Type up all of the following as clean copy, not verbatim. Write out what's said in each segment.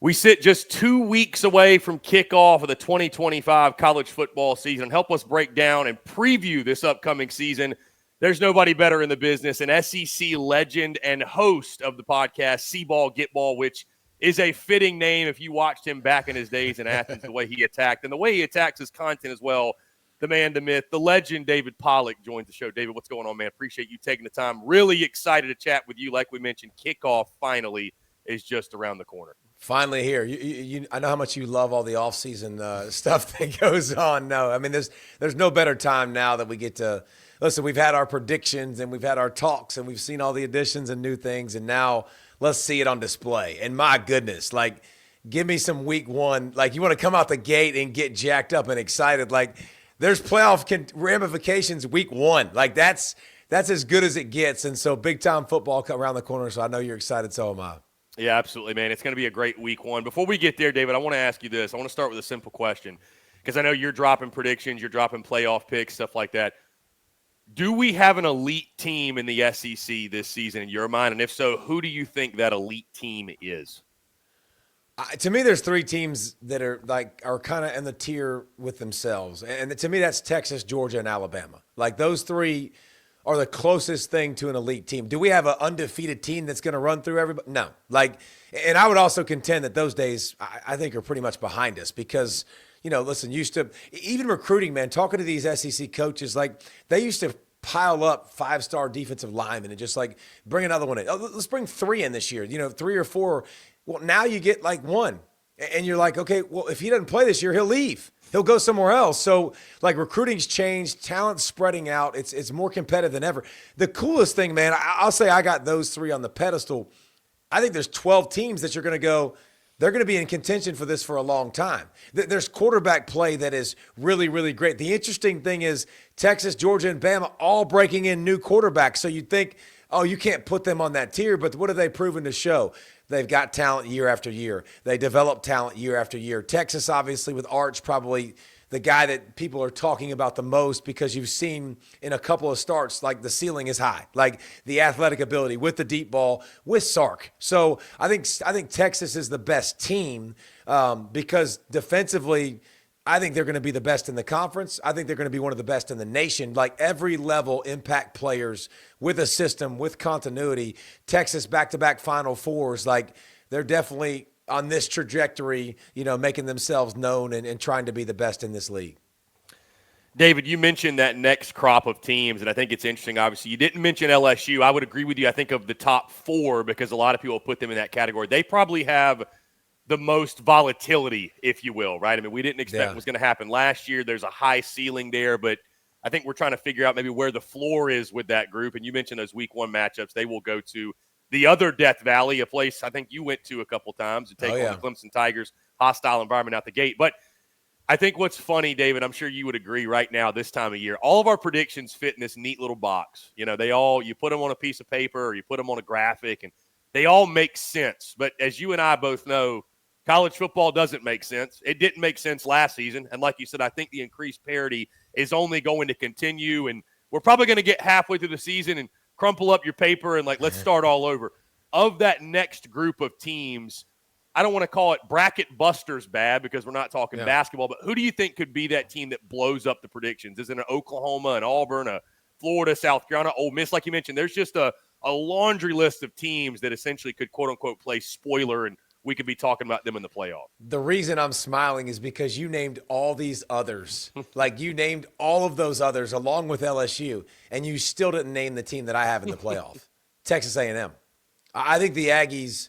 We sit just 2 weeks away from kickoff of the 2025 college football season. Help us break down and preview this upcoming season. There's nobody better in the business, an SEC legend and host of the podcast, C-Ball, Get Ball, which is a fitting name if you watched him back in his days in Athens, the way he attacked and the way he attacks his content as well. The man, the myth, the legend, David Pollack joins the show. David, what's going on, man? Appreciate you taking the time. Really excited to chat with you. Like we mentioned, kickoff finally is just around the corner. Finally here. I know how much you love all the off-season stuff that goes on. No, I mean, there's no better time now that we get to – listen, we've had our predictions and we've had our talks and we've seen all the additions and new things, and now let's see it on display. And my goodness, like, give me some week one. Like, you want to come out the gate and get jacked up and excited. Like, there's playoff ramifications week one. Like, that's as good as it gets. And so big-time football around the corner, so I know you're excited, so am I. Yeah, absolutely, man. It's going to be a great week one. Before we get there, David, I want to ask you this. I want to start with a simple question because I know you're dropping predictions, you're dropping playoff picks, stuff like that. Do we have an elite team in the SEC this season in your mind? And if so, who do you think that elite team is? To me, there's three teams that are kind of in the tier with themselves. And to me, that's Texas, Georgia, and Alabama. Like, those three are the closest thing to an elite team. Do we have an undefeated team that's going to run through everybody? No. And I would also contend that those days, I think, are pretty much behind us because, listen, even recruiting, man, talking to these SEC coaches, like, they used to pile up 5-star defensive linemen and just, like, bring another one in. Oh, let's bring 3 in this year, 3 or 4. Well, now you get, like, 1. And you're like, okay, well, if he doesn't play this year, he'll leave. He'll go somewhere else. So, like, recruiting's changed, talent's spreading out. It's more competitive than ever. The coolest thing, man, I'll say I got those 3 on the pedestal. I think there's 12 teams that you're going to go, they're going to be in contention for this for a long time. There's quarterback play that is really, really great. The interesting thing is Texas, Georgia, and Bama all breaking in new quarterbacks. So you'd think, oh, you can't put them on that tier, but what have they proven to show? They've got talent year after year. They develop talent year after year. Texas, obviously, with Arch, probably the guy that people are talking about the most because you've seen in a couple of starts, like, the ceiling is high. Like, the athletic ability with the deep ball, with Sark. So I think Texas is the best team because defensively, I think they're going to be the best in the conference. I think they're going to be one of the best in the nation. Like, every level impact players with a system, with continuity. Texas back-to-back Final Fours. Like, they're definitely on this trajectory, making themselves known and trying to be the best in this league. David, you mentioned that next crop of teams, and I think it's interesting. Obviously, you didn't mention LSU. I would agree with you. I think of the top 4 because a lot of people put them in that category. They probably have the most volatility, if you will, right? I mean, we didn't expect what was going to happen last year. There's a high ceiling there, but I think we're trying to figure out maybe where the floor is with that group. And you mentioned those week 1 matchups. They will go to the other Death Valley, a place I think you went to a couple times to take on the Clemson Tigers, hostile environment out the gate. But I think what's funny, David, I'm sure you would agree right now this time of year, all of our predictions fit in this neat little box. You put them on a piece of paper or you put them on a graphic, and they all make sense. But as you and I both know, college football doesn't make sense. It didn't make sense last season. And like you said, I think the increased parity is only going to continue. And we're probably going to get halfway through the season and crumple up your paper and, like, let's start all over. Of that next group of teams, I don't want to call it bracket busters bad because we're not talking basketball, but who do you think could be that team that blows up the predictions? Is it an Oklahoma, an Auburn, a Florida, South Carolina, Ole Miss? Like you mentioned, there's just a laundry list of teams that essentially could, quote-unquote, play spoiler, and we could be talking about them in the playoff. The reason I'm smiling is because you named all these others. Like, you named all of those others along with LSU, and you still didn't name the team that I have in the playoff, Texas A&M. I think the Aggies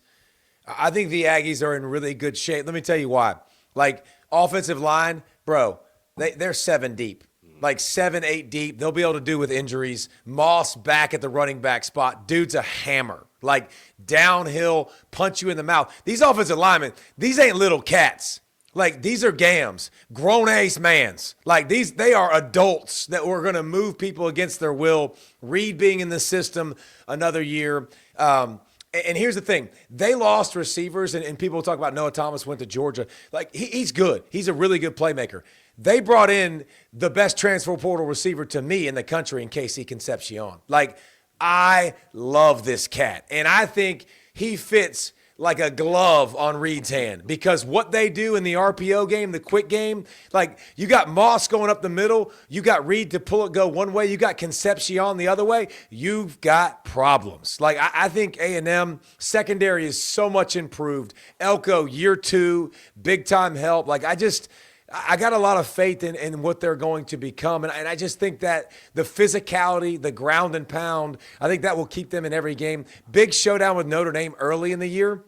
are in really good shape. Let me tell you why. Like, offensive line, bro, they're 7 deep. Like 7, 8 deep. They'll be able to do with injuries. Moss back at the running back spot. Dude's a hammer. Like, downhill, punch you in the mouth. These offensive linemen, these ain't little cats. Like, these are gams, grown-ass mans. Like, they are adults that were going to move people against their will. Reed being in the system another year. And here's the thing. They lost receivers, and people talk about Noah Thomas went to Georgia. Like, he's good. He's a really good playmaker. They brought in the best transfer portal receiver to me in the country in KC Concepcion. Like, I love this cat, and I think he fits like a glove on Reed's hand, because what they do in the RPO game, the quick game, like you got Moss going up the middle, you got Reed to pull it go one way, you got Concepcion the other way, you've got problems. Like I think A&M secondary is so much improved. Elko year 2, big time help. Like I got a lot of faith in what they're going to become. And I just think that the physicality, the ground and pound, I think that will keep them in every game. Big showdown with Notre Dame early in the year.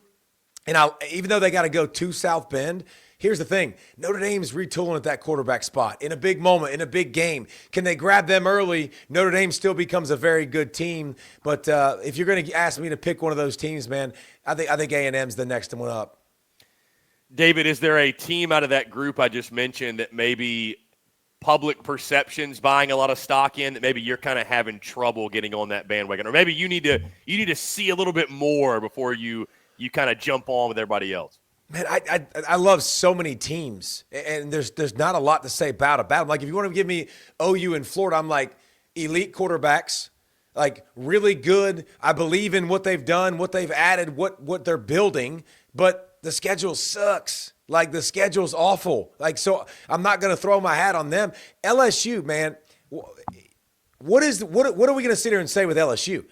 And even though they got to go to South Bend, here's the thing. Notre Dame's retooling at that quarterback spot in a big moment, in a big game. Can they grab them early? Notre Dame still becomes a very good team. But if you're going to ask me to pick one of those teams, man, I think A&M's the next one up. David, is there a team out of that group I just mentioned that maybe public perception's buying a lot of stock in, that maybe you're kind of having trouble getting on that bandwagon? Or maybe you need to see a little bit more before you kind of jump on with everybody else? Man, I love so many teams, and there's not a lot to say about them. Like, if you want to give me OU and Florida, I'm like, elite quarterbacks, like really good. I believe in what they've done, what they've added, what they're building, but the schedule sucks. Like, the schedule's awful. Like, so I'm not going to throw my hat on them. LSU, man, what are we going to sit here and say with LSU?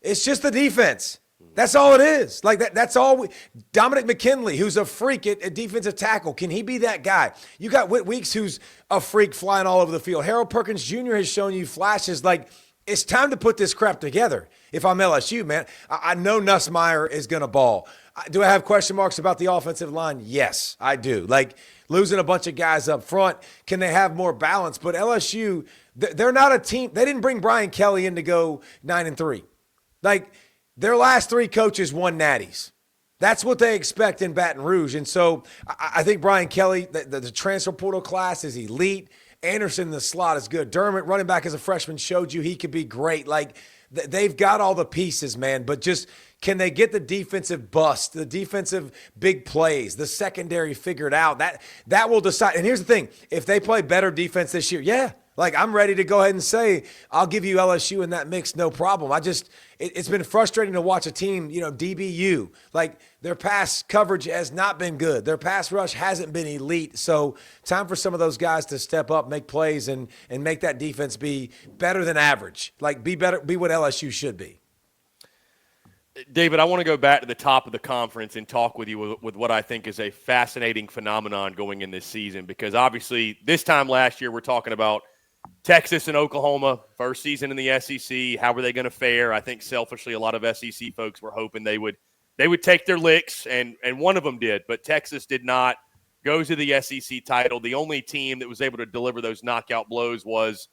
It's just the defense. That's all it is. Like, that's all. Dominic McKinley, who's a freak at defensive tackle, can he be that guy? You got Whit Weeks, who's a freak flying all over the field. Harold Perkins Jr. has shown you flashes. Like, it's time to put this crap together. If I'm LSU, man, I know Nussmeier is going to ball. Do I have question marks about the offensive line? Yes, I do. Like, losing a bunch of guys up front, can they have more balance? But LSU, they're not a team. They didn't bring Brian Kelly in to go 9-3. Like, their last 3 coaches won natties. That's what they expect in Baton Rouge. And so I think Brian Kelly, the transfer portal class is elite. Anderson in the slot is good. Dermott, running back as a freshman, showed you he could be great. Like, they've got all the pieces, man. But just, can they get the defensive bust, the defensive big plays, the secondary figured out? That will decide. And here's the thing. If they play better defense this year, yeah, like, I'm ready to go ahead and say I'll give you LSU in that mix, no problem. It's been frustrating to watch a team, DBU. Like, their pass coverage has not been good. Their pass rush hasn't been elite. So time for some of those guys to step up, make plays, and make that defense be better than average. Like, be what LSU should be. David, I want to go back to the top of the conference and talk with you with what I think is a fascinating phenomenon going in this season, because obviously this time last year we're talking about Texas and Oklahoma, first season in the SEC. How were they going to fare? I think selfishly a lot of SEC folks were hoping they would take their licks, and one of them did, but Texas did not go to the SEC title. The only team that was able to deliver those knockout blows was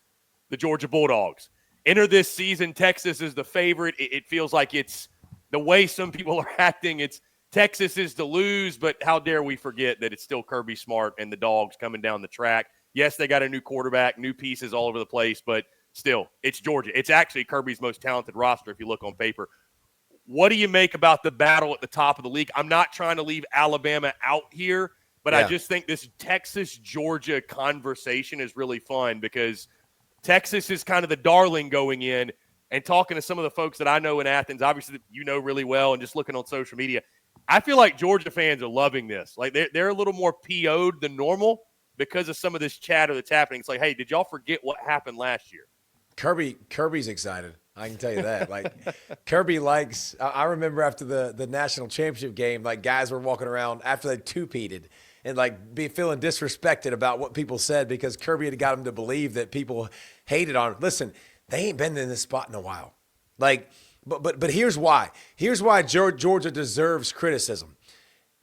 the Georgia Bulldogs. Enter this season, Texas is the favorite. It feels like it's the way some people are acting. It's Texas is to lose, but how dare we forget that it's still Kirby Smart and the Dogs coming down the track. Yes, they got a new quarterback, new pieces all over the place, but still, it's Georgia. It's actually Kirby's most talented roster if you look on paper. What do you make about the battle at the top of the league? I'm not trying to leave Alabama out here, but I just think this Texas-Georgia conversation is really fun, because Texas is kind of the darling going in, and talking to some of the folks that I know in Athens, obviously you know really well, and just looking on social media, I feel like Georgia fans are loving this. Like, they're a little more PO'd than normal because of some of this chatter that's happening. It's like, hey, did y'all forget what happened last year? Kirby's excited. I can tell you that. Like, Kirby likes – I remember after the national championship game, like, guys were walking around after they two-peated and, like, feeling disrespected about what people said, because Kirby had got them to believe that people hated on – listen, they ain't been in this spot in a while. Like, but here's why. Here's why Georgia deserves criticism.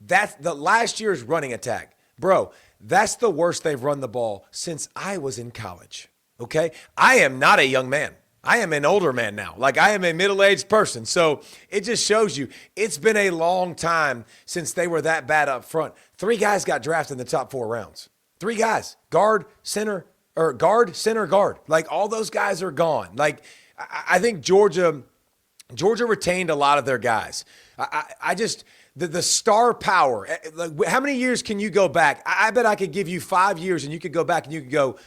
That's the last year's running attack. Bro, that's the worst they've run the ball since I was in college, okay? I am not a young man. I am an older man now. Like, I am a middle-aged person. So it just shows you it's been a long time since they were that bad up front. 3 guys got drafted in the top 4 rounds. 3 guys, guard, center. Like, all those guys are gone. Like, I think Georgia retained a lot of their guys. I just the star power. Like, how many years can you go back? I bet I could give you 5 years, and you could go back and you could go,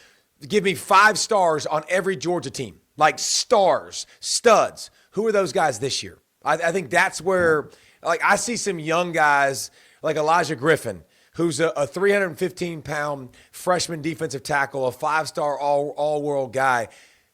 give me 5 stars on every Georgia team. Like, stars, studs. Who are those guys this year? I think that's where Like I see some young guys like Elijah Griffin, who's a 315-pound freshman defensive tackle, a 5-star all-world guy.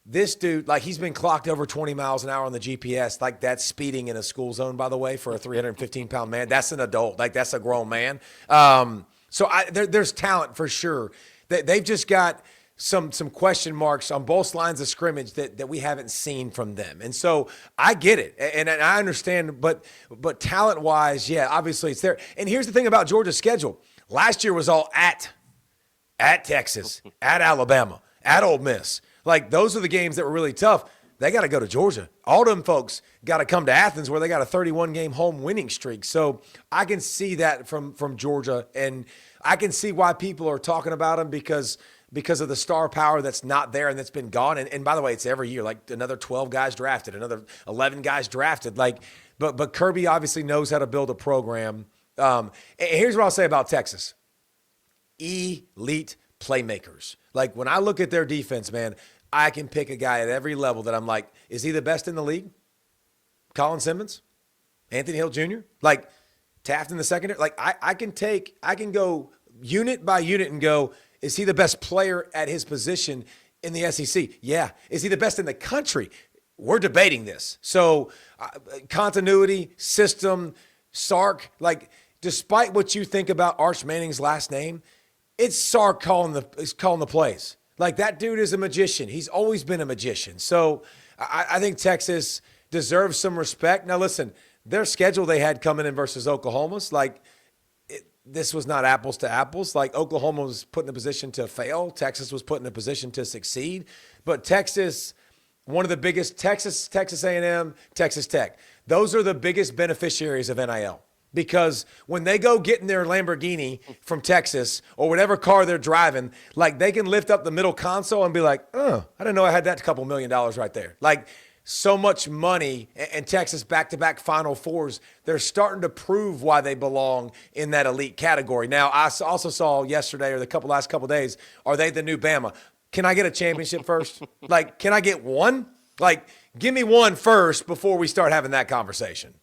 This dude, like he's been clocked over 20 miles an hour on the GPS. Like that's speeding in a school zone, by the way, for a 315-pound man. That's an adult. Like that's a grown man. So there's talent for sure. They've just got some question marks on both lines of scrimmage that we haven't seen from them. And so I get it. And I understand, but talent-wise, yeah, obviously it's there. And here's the thing about Georgia's schedule. Last year was all at Texas, at Alabama, at Ole Miss. Like, those are the games that were really tough. They got to go to Georgia. All them folks got to come to Athens where they got a 31-game home winning streak. So I can see that from Georgia, and I can see why people are talking about them because of the star power that's not there and that's been gone. And by the way, it's every year, like another 12 guys drafted, another 11 guys drafted. Like, but Kirby obviously knows how to build a program. And here's what I'll say about Texas. Elite playmakers. Like, when I look at their defense, man, I can pick a guy at every level that I'm like, is he the best in the league? Colin Simmons? Anthony Hill Jr.? Like, Taft in the secondary? Like, I can go unit by unit and go, is he the best player at his position in the SEC? Yeah. Is he the best in the country? We're debating this. So, continuity, system, Sark, like, despite what you think about Arch Manning's last name, it's Sark calling the plays. Like, that dude is a magician. He's always been a magician. So I think Texas deserves some respect. Now, listen, their schedule they had coming in versus Oklahoma's, like, this was not apples to apples. Like, Oklahoma was put in a position to fail. Texas was put in a position to succeed. But Texas, one of the biggest, Texas A&M, Texas Tech, those are the biggest beneficiaries of NIL. Because when they go get in their Lamborghini from Texas or whatever car they're driving, like, they can lift up the middle console and be like, oh, I didn't know I had that couple $1 million right there. Like, so much money, and Texas back-to-back Final Fours, they're starting to prove why they belong in that elite category. Now, I also saw yesterday or the last couple days, are they the new Bama? Can I get a championship first? Like, can I get one? Like, give me one first before we start having that conversation.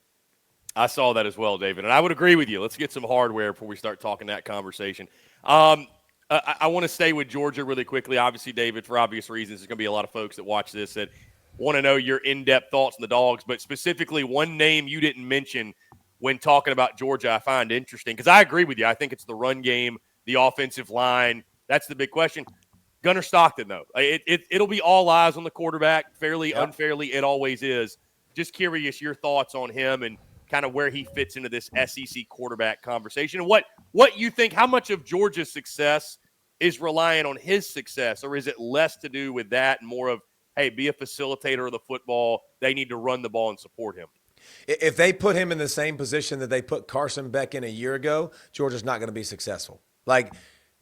I saw that as well, David, and I would agree with you. Let's get some hardware before we start talking that conversation. I want to stay with Georgia really quickly. Obviously, David, for obvious reasons, there's going to be a lot of folks that watch this that want to know your in-depth thoughts on the Dogs, but specifically one name you didn't mention when talking about Georgia I find interesting, because I agree with you. I think it's the run game, the offensive line. That's the big question. Gunnar Stockton, though. It'll be all eyes on the quarterback, fairly, unfairly. It always is. Just curious your thoughts on him and kind of where he fits into this SEC quarterback conversation, and what you think, how much of Georgia's success is relying on his success, or is it less to do with that and more of, hey, be a facilitator of the football, they need to run the ball and support him? If they put him in the same position that they put Carson Beck in a year ago, Georgia's not going to be successful. Like,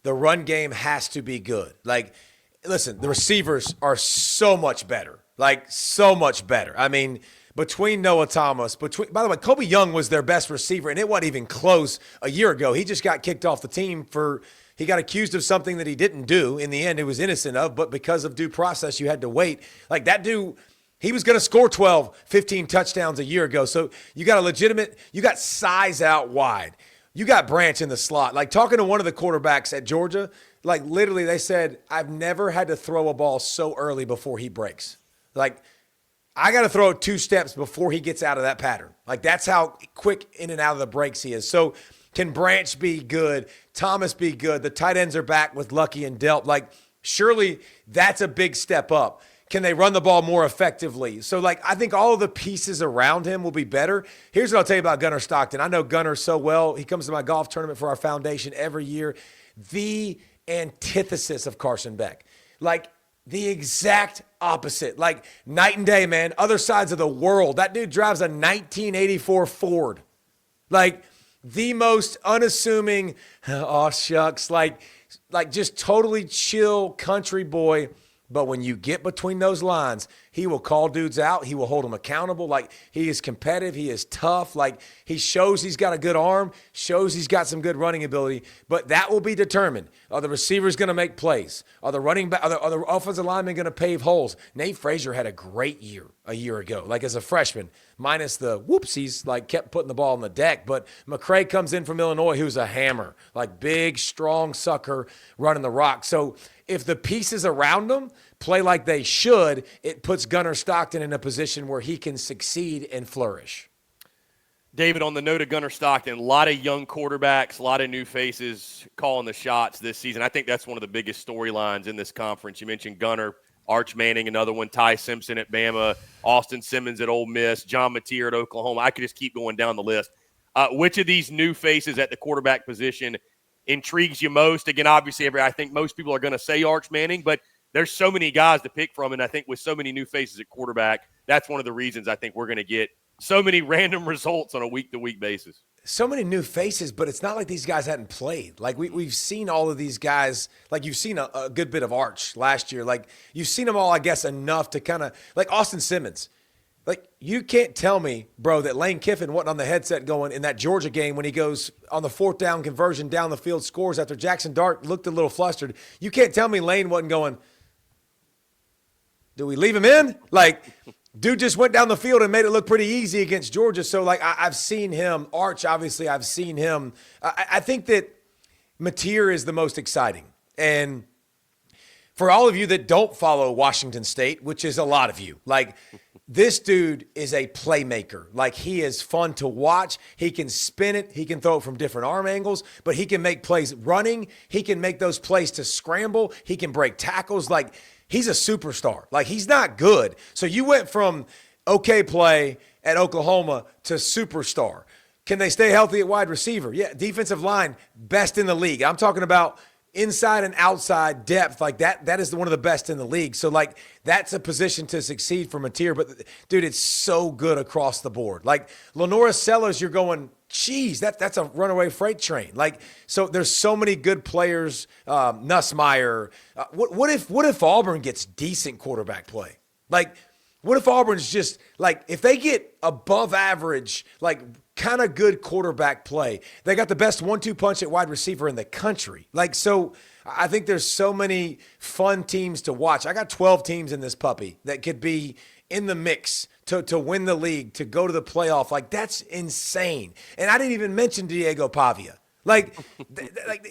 the run game has to be good. Like, listen, the receivers are so much better. Like, so much better. I mean, between Noah Thomas, by the way, Kobe Young was their best receiver, and it wasn't even close a year ago. He just got kicked off the team he got accused of something that he didn't do. In the end, he was innocent of, but because of due process, you had to wait. Like, that dude, he was going to score 12, 15 touchdowns a year ago. So you got size out wide. You got Branch in the slot. Like, talking to one of the quarterbacks at Georgia, like, literally they said, I've never had to throw a ball so early before he breaks. Like, I got to throw it 2 steps before he gets out of that pattern. Like, that's how quick in and out of the breaks he is. So can Branch be good? Thomas be good? The tight ends are back with Lucky and Delp. Like, surely that's a big step up. Can they run the ball more effectively? So, like, I think all of the pieces around him will be better. Here's what I'll tell you about Gunnar Stockton. I know Gunnar so well. He comes to my golf tournament for our foundation every year. The antithesis of Carson Beck. Like, the exact opposite. Like, night and day, man. Other sides of the world. That dude drives a 1984 Ford. Like, the most unassuming, oh, shucks, like just totally chill country boy. But when you get between those lines, He will call dudes out. He will hold them accountable. Like, he is competitive. He is tough. Like, he shows he's got a good arm, shows he's got some good running ability. But that will be determined. Are the receivers going to make plays? Are the running back? Are the offensive linemen going to pave holes? Nate Frazier had a great year a year ago, like as a freshman, minus the whoopsies, like kept putting the ball on the deck. But McCray comes in from Illinois, who's a hammer, like big, strong sucker running the rock. So if the pieces around him play like they should, it puts Gunnar Stockton in a position where he can succeed and flourish. David, on the note of Gunnar Stockton, a lot of young quarterbacks, a lot of new faces calling the shots this season. I think that's one of the biggest storylines in this conference. You mentioned Gunnar, Arch Manning, another one, Ty Simpson at Bama, Austin Simmons at Ole Miss, John Mateer at Oklahoma. I could just keep going down the list. Which of these new faces at the quarterback position intrigues you most? Again, obviously, I think most people are going to say Arch Manning, but there's so many guys to pick from, and I think with so many new faces at quarterback, that's one of the reasons I think we're going to get so many random results on a week-to-week basis. So many new faces, but it's not like these guys hadn't played. Like, we've seen all of these guys. Like, you've seen a good bit of Arch last year. Like, you've seen them all, I guess, enough to kind of – like Austin Simmons. Like, you can't tell me, bro, that Lane Kiffin wasn't on the headset going in that Georgia game when he goes on the fourth down conversion down the field, scores after Jackson Dart looked a little flustered. You can't tell me Lane wasn't going, do we leave him in? Like – dude just went down the field and made it look pretty easy against Georgia. So, like, I've seen him. Arch, obviously, I've seen him. I think that Mateer is the most exciting. And for all of you that don't follow Washington State, which is a lot of you, like, this dude is a playmaker. Like, he is fun to watch. He can spin it. He can throw it from different arm angles, but he can make plays running. He can make those plays to scramble. He can break tackles. Like, he's a superstar. Like, he's not good. So you went from okay play at Oklahoma to superstar. Can they stay healthy at wide receiver? Yeah, defensive line, best in the league. I'm talking about inside and outside depth. Like, that is one of the best in the league. So, like, that's a position to succeed for Mateer. But, dude, it's so good across the board. Like, Lenora Sellers, you're going, geez, that's a runaway freight train. Like, so there's so many good players. Nussmeier. What if Auburn gets decent quarterback play? Like, what if Auburn's just, like, if they get above average, like, kind of good quarterback play, they got the best 1-2 punch at wide receiver in the country. Like, so I think there's so many fun teams to watch. I got 12 teams in this puppy that could be in the mix to win the league, to go to the playoff. Like, that's insane. And I didn't even mention Diego Pavia. Like,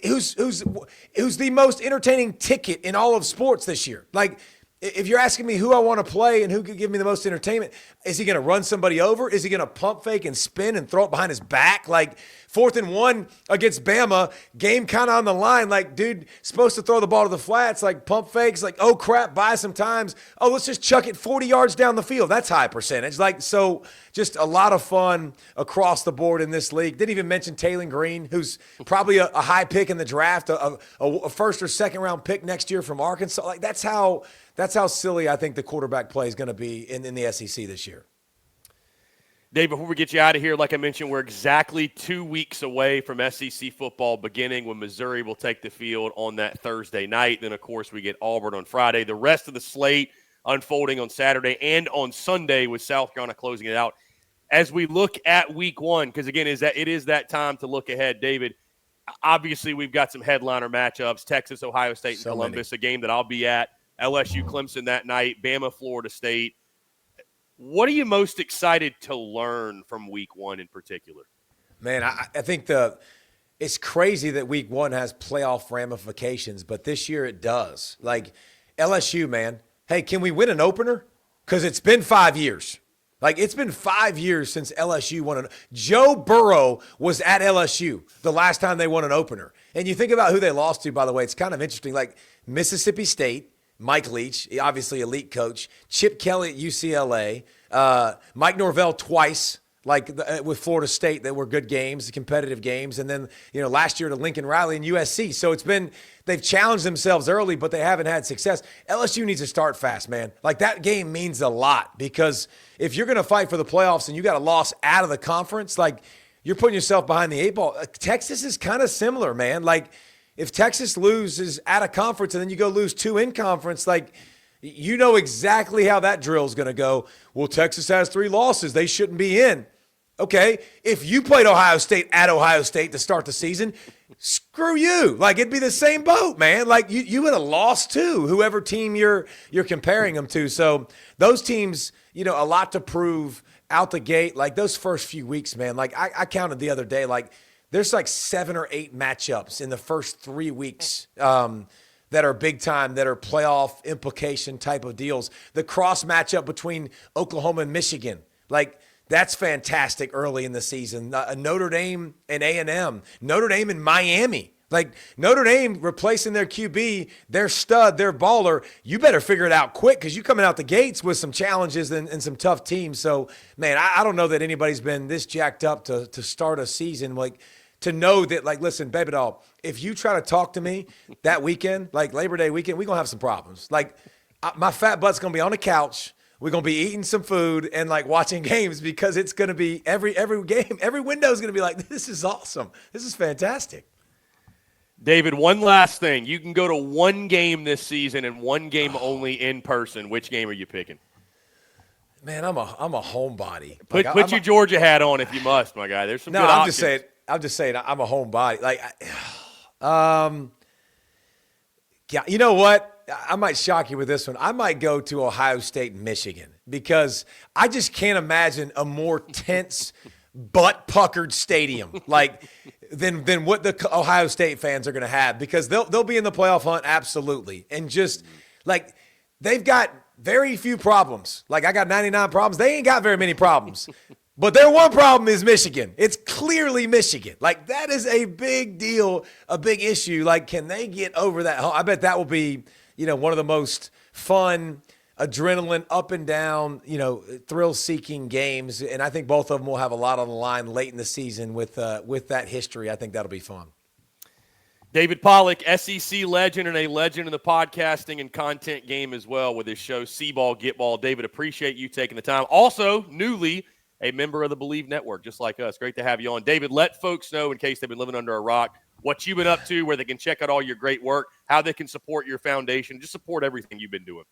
who's the most entertaining ticket in all of sports this year. Like, if you're asking me who I want to play and who could give me the most entertainment, is he going to run somebody over? Is he going to pump fake and spin and throw it behind his back? Like, 4th and 1 against Bama, game kind of on the line. Like, dude, supposed to throw the ball to the flats, like pump fakes, like, oh, crap, buy some times. Oh, let's just chuck it 40 yards down the field. That's high percentage. Like, so just a lot of fun across the board in this league. Didn't even mention Taylor Green, who's probably a high pick in the draft, a first or second round pick next year from Arkansas. Like, that's how silly I think the quarterback play is going to be in the SEC this year. Dave, before we get you out of here, like I mentioned, we're exactly 2 weeks away from SEC football beginning, when Missouri will take the field on that Thursday night. Then, of course, we get Auburn on Friday. The rest of the slate unfolding on Saturday and on Sunday, with South Carolina closing it out. As we look at week one, because, again, it is that time to look ahead, David, obviously we've got some headliner matchups, Texas, Ohio State, and Columbus, a game that I'll be at, LSU, Clemson that night, Bama, Florida State. What are you most excited to learn from week one in particular? Man, I think it's crazy that week one has playoff ramifications, but this year it does. Like, LSU, man, hey, can we win an opener? Because it's been 5 years. Like, it's been 5 years since LSU won Joe Burrow was at LSU the last time they won an opener. And you think about who they lost to, by the way, it's kind of interesting. Like, Mississippi State, Mike Leach, obviously elite coach, Chip Kelly at UCLA, Mike Norvell twice, like with Florida State, that were good games, competitive games. And then, last year to Lincoln Riley and USC. So they've challenged themselves early, but they haven't had success. LSU needs to start fast, man. Like, that game means a lot, because if you're going to fight for the playoffs and you got a loss out of the conference, like, you're putting yourself behind the eight ball. Texas is kind of similar, man. Like, if Texas loses out of conference and then you go lose 2 in conference, like, You know exactly how that drill is going to go. Well, Texas has 3 losses. They shouldn't be in. Okay, if you played Ohio State at Ohio State to start the season, screw you. Like, it'd be the same boat, man. Like, you would have lost too, whoever team you're comparing them to. So those teams, a lot to prove out the gate. Like, those first few weeks, man, like I counted the other day, like there's like 7 or 8 matchups in the first 3 weeks that are big time, that are playoff implication type of deals. The cross matchup between Oklahoma and Michigan, like, that's fantastic early in the season. Notre Dame and A&M. Notre Dame and Miami. Like, Notre Dame replacing their QB, their stud, their baller. You better figure it out quick because you're coming out the gates with some challenges and some tough teams. So, man, I don't know that anybody's been this jacked up to start a season. Like, to know that, like, listen, baby doll, if you try to talk to me that weekend, like Labor Day weekend, we're going to have some problems. Like, my fat butt's going to be on the couch. We're going to be eating some food and, like, watching games because it's going to be every game, every window is going to be like, this is awesome. This is fantastic. David, one last thing. You can go to one game this season and one game only in person. Which game are you picking? Man, I'm a homebody. Put your Georgia hat on if you must, my guy. There's some good options. I'm just saying I'm a homebody. Like, yeah, you know what? I might shock you with this one. I might go to Ohio State and Michigan because I just can't imagine a more tense, butt-puckered stadium like than what the Ohio State fans are going to have, because they'll be in the playoff hunt, absolutely. And just, like, they've got very few problems. Like, I got 99 problems. They ain't got very many problems. But their one problem is Michigan. It's clearly Michigan. Like, that is a big deal, a big issue. Like, can they get over that? I bet that will be, one of the most fun, adrenaline, up and down, thrill-seeking games. And I think both of them will have a lot on the line late in the season with that history. I think that'll be fun. David Pollack, SEC legend and a legend in the podcasting and content game as well with his show, C-Ball, Get Ball. David, appreciate you taking the time. Also, newly a member of the Believe Network, just like us. Great to have you on. David, let folks know, in case they've been living under a rock, what you've been up to, where they can check out all your great work, how they can support your foundation, just support everything you've been doing.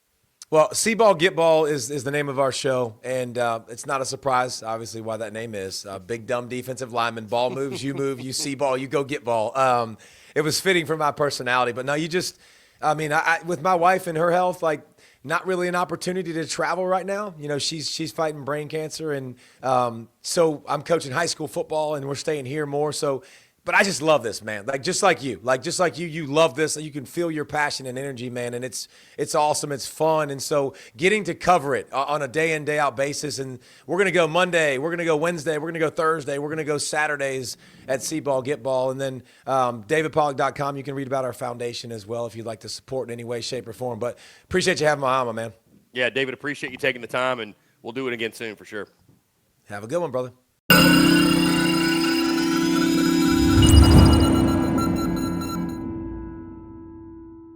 Well, C-Ball, Get Ball is the name of our show, and it's not a surprise, obviously, why that name is. Big, dumb defensive lineman. Ball moves, you move, you C-Ball, you go get ball. It was fitting for my personality. But no, I with my wife and her health, like, not really an opportunity to travel right now. She's fighting brain cancer, and so I'm coaching high school football, and we're staying here more. So, but I just love this, man. Just like you, you love this. You can feel your passion and energy, man, and it's awesome. It's fun, and so getting to cover it on a day in, day out basis. And we're gonna go Monday, we're gonna go Wednesday, we're gonna go Thursday, we're gonna go Saturdays at C-Ball, Get Ball, and then DavidPollack.com. You can read about our foundation as well if you'd like to support in any way, shape, or form. But appreciate you having my on, man. Yeah, David, appreciate you taking the time, and we'll do it again soon for sure. Have a good one, brother.